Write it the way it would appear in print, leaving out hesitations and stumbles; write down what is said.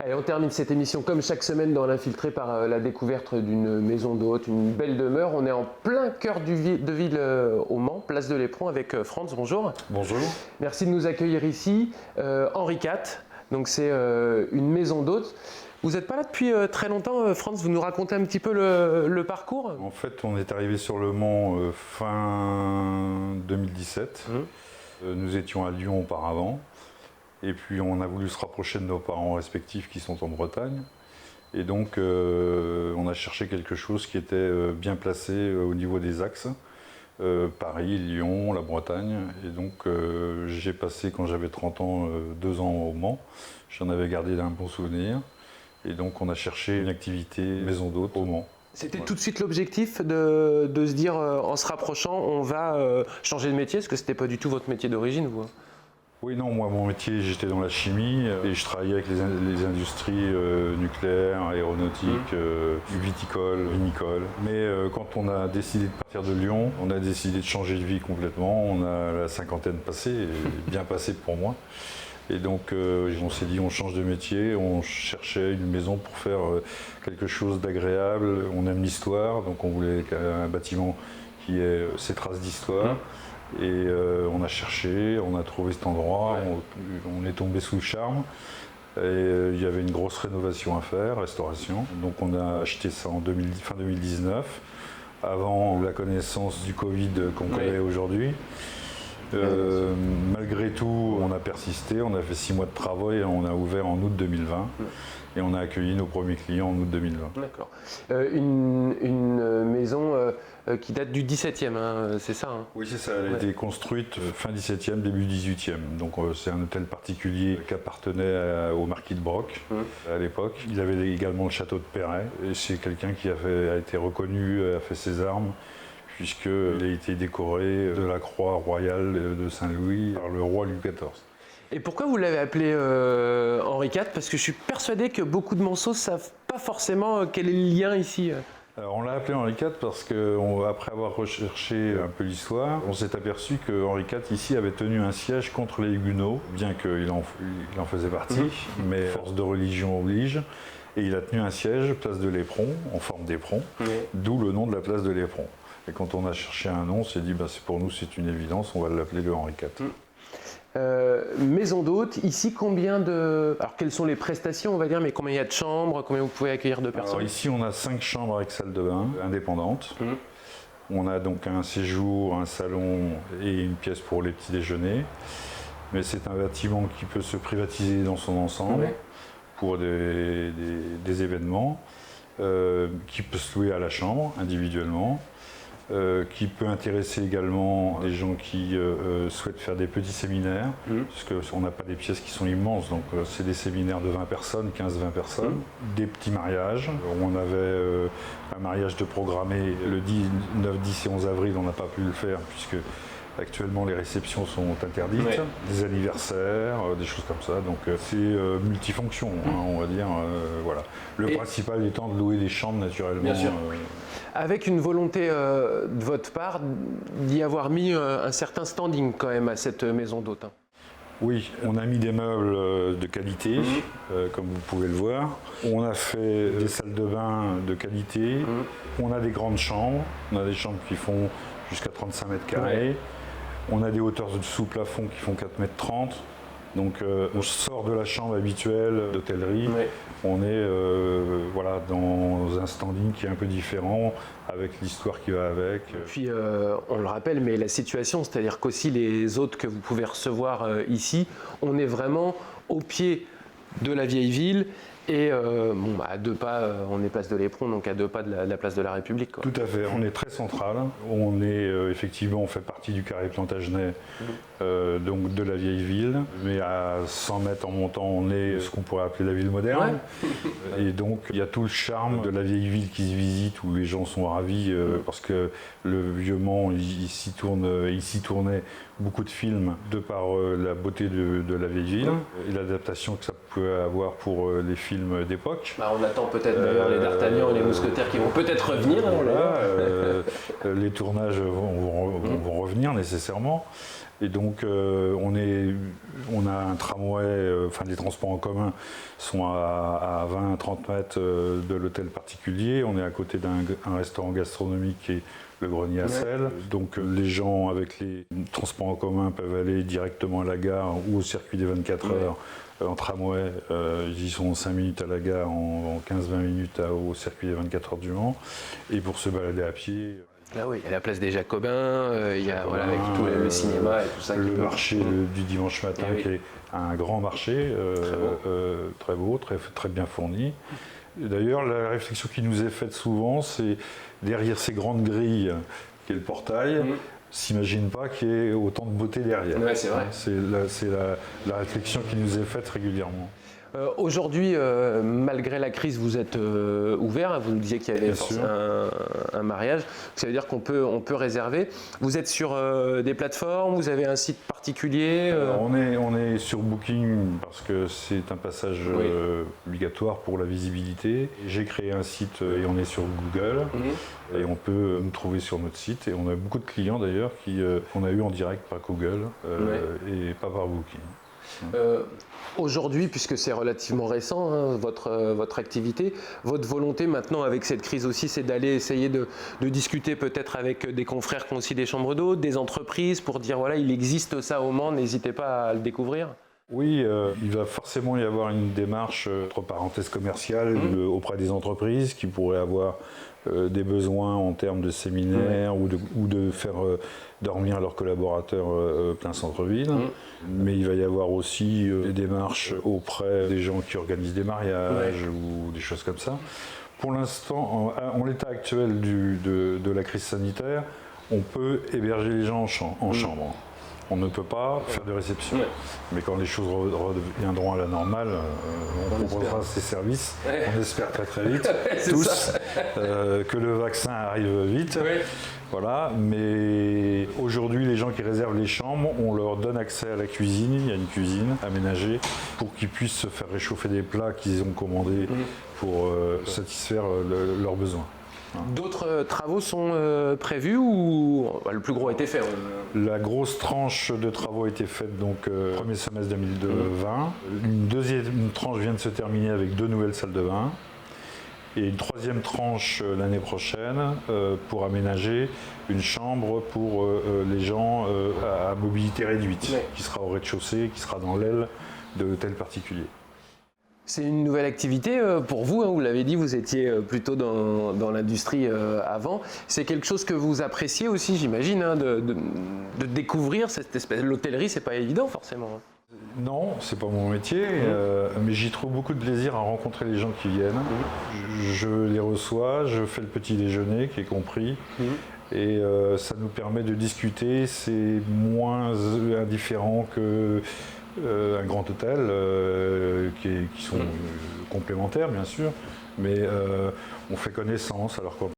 Allez, on termine cette émission comme chaque semaine dans l'Infiltré par la découverte d'une maison d'hôte, une belle demeure. On est en plein cœur de ville au Mans, place de l'Éperon avec Franz. Bonjour. Bonjour. Merci de nous accueillir ici. Henri IV, donc c'est une maison d'hôte. Vous n'êtes pas là depuis très longtemps, Franz, vous nous racontez un petit peu le parcours? En fait, on est arrivé sur le Mans fin 2017. Nous étions à Lyon auparavant. Et puis on a voulu se rapprocher de nos parents respectifs qui sont en Bretagne. Et donc on a cherché quelque chose qui était bien placé au niveau des axes. Paris, Lyon, la Bretagne. Et donc j'ai passé, quand j'avais 30 ans, 2 ans au Mans. J'en avais gardé un bon souvenir. Et donc on a cherché une activité maison d'hôte au Mans. C'était tout de suite l'objectif de se dire, en se rapprochant, on va changer de métier, parce que ce n'était pas du tout votre métier d'origine, vous? Oui, non, moi, mon métier, j'étais dans la chimie et je travaillais avec les industries nucléaires, aéronautiques, viticoles, vinicoles. Mais quand on a décidé de partir de Lyon, on a décidé de changer de vie complètement. On a la cinquantaine passée, et bien passée pour moi. Et donc, on s'est dit, on change de métier, on cherchait une maison pour faire quelque chose d'agréable. On aime l'histoire, donc on voulait un bâtiment qui ait ses traces d'histoire. Et on a cherché, on a trouvé cet endroit, on est tombé sous le charme. Et il y avait une grosse rénovation à faire, restauration. Donc on a acheté ça en fin 2019, avant la connaissance du Covid qu'on connaît aujourd'hui. Malgré tout, on a persisté, on a fait 6 mois de travaux et on a ouvert en août 2020. Et on a accueilli nos premiers clients en août 2020. D'accord. Une maison qui date du 17e, hein, c'est ça, hein? Oui, c'est ça. Elle a été construite fin 17e, début 18e. Donc c'est un hôtel particulier qui appartenait au marquis de Broc à l'époque. Il avait également le château de Perret. Et c'est quelqu'un qui a été reconnu, a fait ses armes, puisqu'il a été décoré de la croix royale de Saint-Louis par le roi Louis XIV. Et pourquoi vous l'avez appelé Henri IV? Parce que je suis persuadé que beaucoup de Manceaux ne savent pas forcément quel est le lien ici. Alors, on l'a appelé Henri IV parce qu'après avoir recherché un peu l'histoire, on s'est aperçu que Henri IV ici avait tenu un siège contre les Huguenots, bien qu'il en faisait partie, mais force de religion oblige. Et il a tenu un siège, place de l'Éperon, en forme d'éperon, d'où le nom de la place de l'Éperon. Et quand on a cherché un nom, on s'est dit, pour nous c'est une évidence, on va l'appeler le Henri IV. Maison d'hôte, ici combien de... Alors quelles sont les prestations on va dire, mais combien il y a de chambres, combien vous pouvez accueillir de personnes? Alors ici on a 5 chambres avec salle de bain, indépendantes. On a donc un séjour, un salon et une pièce pour les petits déjeuners. Mais c'est un bâtiment qui peut se privatiser dans son ensemble pour des événements, qui peut se louer à la chambre individuellement. Qui peut intéresser également des gens qui souhaitent faire des petits séminaires, parce qu'on n'a pas des pièces qui sont immenses, donc c'est des séminaires de 20 personnes, 15-20 personnes, des petits mariages. On avait un mariage de programmé le 9, 10 et 11 avril, on n'a pas pu le faire, puisque actuellement les réceptions sont interdites, des anniversaires, des choses comme ça, donc c'est multifonction, on va dire, voilà. Le principal étant de louer des chambres naturellement. Bien sûr. Avec une volonté de votre part d'y avoir mis un certain standing quand même à cette maison d'hôte. Oui, on a mis des meubles de qualité, comme vous pouvez le voir. On a fait des salles de bain de qualité. On a des grandes chambres. On a des chambres qui font jusqu'à 35 mètres carrés. On a des hauteurs de sous-plafond qui font 4 mètres 30. Donc on sort de la chambre habituelle d'hôtellerie. On est voilà, dans un standing qui est un peu différent, avec l'histoire qui va avec. Puis on le rappelle, mais la situation, c'est-à-dire qu'aussi les hôtes que vous pouvez recevoir ici, on est vraiment au pied de la vieille ville. Et à 2 pas, on est place de l'Éperon, donc à 2 pas de la place de la République, quoi. Tout à fait, on est très central. On est effectivement, on fait partie du carré Plantagenet, donc de la vieille ville. Mais à 100 mètres en montant, on est ce qu'on pourrait appeler la ville moderne. Et donc il y a tout le charme de la vieille ville qui se visite, où les gens sont ravis parce que le vieux Mans, il s'y tournait beaucoup de films de par la beauté de la vieille ville et l'adaptation que ça peut avoir pour les films d'époque. Bah, on attend peut-être d'ailleurs les D'Artagnan et les Mousquetaires qui vont peut-être revenir. Voilà, les tournages vont revenir nécessairement. Et donc on a un tramway, les transports en commun sont à 20-30 mètres de l'hôtel particulier. On est à côté d'un restaurant gastronomique qui est le Grenier à Sel. Donc les gens avec les transports en commun peuvent aller directement à la gare ou au circuit des 24 heures en tramway. Ils y sont en 5 minutes à la gare, en 15-20 minutes au circuit des 24 heures du Mans. Et pour se balader à pied... Là oui, il y a la place des Jacobins, il y a avec tout le cinéma et tout ça. Le marché du dimanche matin qui est un grand marché, très beau, très bien fourni. D'ailleurs, la réflexion qui nous est faite souvent, c'est derrière ces grandes grilles qui est le portail, s'imagine pas qu'il y ait autant de beauté derrière. Ouais, c'est vrai. C'est la réflexion qui nous est faite régulièrement. Aujourd'hui, malgré la crise, vous êtes ouvert. Vous nous disiez qu'il y avait un mariage. Ça veut dire qu'on peut réserver. Vous êtes sur des plateformes, vous avez un site particulier Alors, on est sur Booking parce que c'est un passage obligatoire pour la visibilité. J'ai créé un site et on est sur Google. Et on peut nous trouver sur notre site. Et on a beaucoup de clients d'ailleurs qu'on a eu en direct par Google et pas par Booking. Aujourd'hui, puisque c'est relativement récent, votre activité, votre volonté maintenant avec cette crise aussi, c'est d'aller essayer de discuter peut-être avec des confrères qui ont aussi des chambres d'hôtes, des entreprises, pour dire voilà, il existe ça au Mans, n'hésitez pas à le découvrir. Oui, il va forcément y avoir une démarche, entre parenthèses commerciale, auprès des entreprises qui pourraient avoir des besoins en termes de séminaires ou de faire dormir leurs collaborateurs plein centre-ville. Mais il va y avoir aussi des démarches auprès des gens qui organisent des mariages ou des choses comme ça. Pour l'instant, en l'état actuel de la crise sanitaire, on peut héberger les gens en chambre. On ne peut pas faire de réception. Mais quand les choses reviendront à la normale, on proposera ces services. On espère très très vite, tous, que le vaccin arrive vite. Voilà. Mais aujourd'hui, les gens qui réservent les chambres, on leur donne accès à la cuisine. Il y a une cuisine aménagée pour qu'ils puissent se faire réchauffer des plats qu'ils ont commandés pour satisfaire leurs besoins. D'autres travaux sont prévus ou le plus gros a été fait? La grosse tranche de travaux a été faite donc premier semestre 2020. Une deuxième tranche vient de se terminer avec 2 nouvelles salles de bain. Et une troisième tranche l'année prochaine pour aménager une chambre pour les gens à mobilité réduite, qui sera au rez-de-chaussée, qui sera dans l'aile de l'hôtel particulier. C'est une nouvelle activité pour vous, vous l'avez dit, vous étiez plutôt dans l'industrie avant. C'est quelque chose que vous appréciez aussi, j'imagine, de découvrir cette espèce. L'hôtellerie, c'est pas évident forcément. Non, c'est pas mon métier, mais j'y trouve beaucoup de plaisir à rencontrer les gens qui viennent. Je les reçois, je fais le petit déjeuner qui est compris. Et ça nous permet de discuter, c'est moins indifférent que un grand hôtel qui sont complémentaires bien sûr, mais on fait connaissance. Alors quand